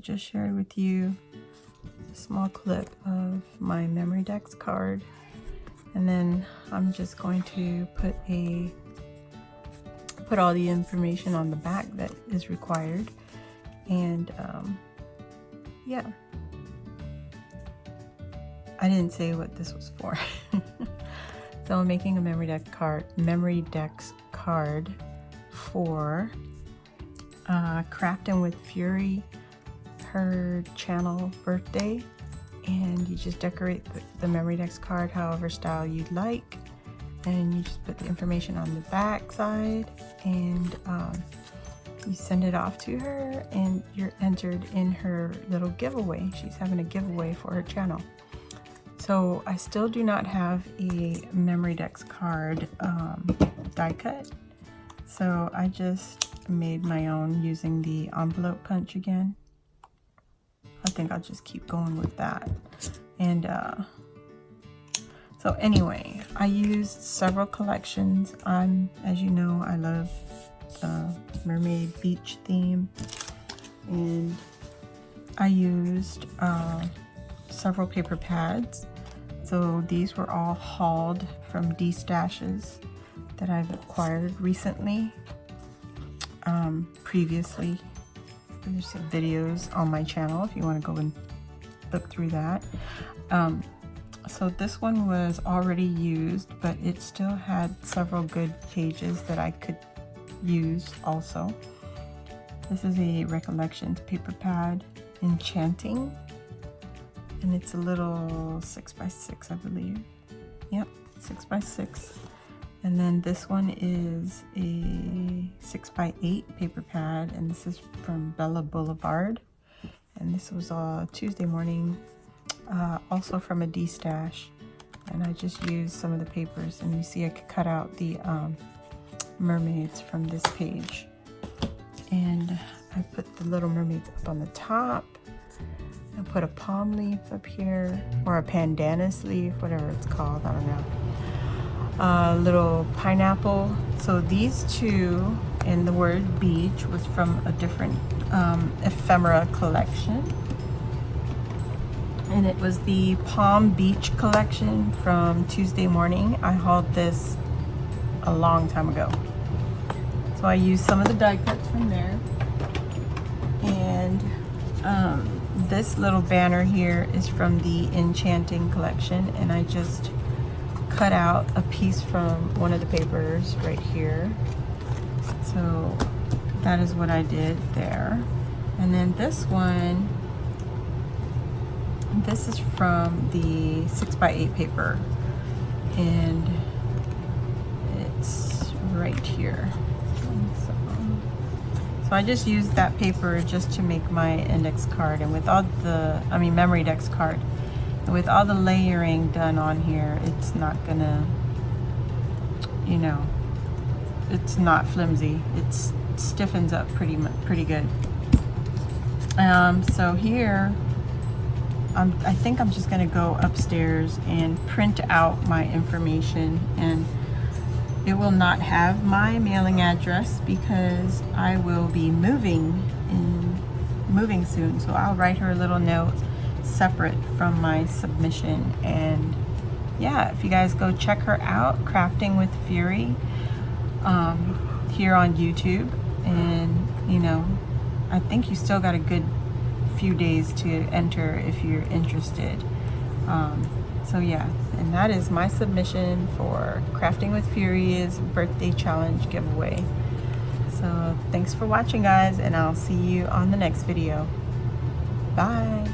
just shared with you a small clip of my memory Dex card, and then I'm just going to put all the information on the back that is required. And yeah, I didn't say what this was for. So I'm making a memory Dex card for Crafting with Fury, her channel birthday, and you just decorate the memory Dex card however style you'd like, and you just put the information on the back side, and you send it off to her, and you're entered in her little giveaway. She's having a giveaway for her channel. So I still do not have a memory Dex card die cut, so I just made my own using the envelope punch again. I think I'll just keep going with that. And so anyway, I used several collections. As you know, I love the mermaid beach theme, and I used several paper pads. So these were all hauled from D-stashes that I've acquired recently. Previously, there's some videos on my channel if you want to go and look through that. So this one was already used, but it still had several good pages that I could use also. This is a Recollections paper pad, Enchanting, and it's a little 6x6, I believe. Yep, 6x6. And then this one is a 6x8 paper pad, and this is from Bella Boulevard. And this was Tuesday morning, also from a D-stash. And I just used some of the papers, and you see I could cut out the mermaids from this page. And I put the little mermaids up on the top. I put a palm leaf up here, or a pandanus leaf, whatever it's called, I don't know. A little pineapple. So these two, and the word beach was from a different ephemera collection, and it was the Palm Beach collection from Tuesday morning. I hauled this a long time ago, so I used some of the die cuts from there. And this little banner here is from the Enchanting collection, and I just cut out a piece from one of the papers right here. So that is what I did there. And then this one, this is from the 6x8 paper, and it's right here. So I just used that paper just to make my index card, and with all the, memory Dex card, and with all the layering done on here, it's not gonna, you know, it's not flimsy. It stiffens up pretty good. So here, I think I'm just gonna go upstairs and print out my information, and it will not have my mailing address because I will be moving soon. So I'll write her a little note separate from my submission. And yeah, if you guys go check her out, Crafting with Fury, here on YouTube. And you know, I think you still got a good few days to enter if you're interested. So yeah, and that is my submission for Crafting with Fury's birthday challenge giveaway. So thanks for watching, guys, and I'll see you on the next video. Bye.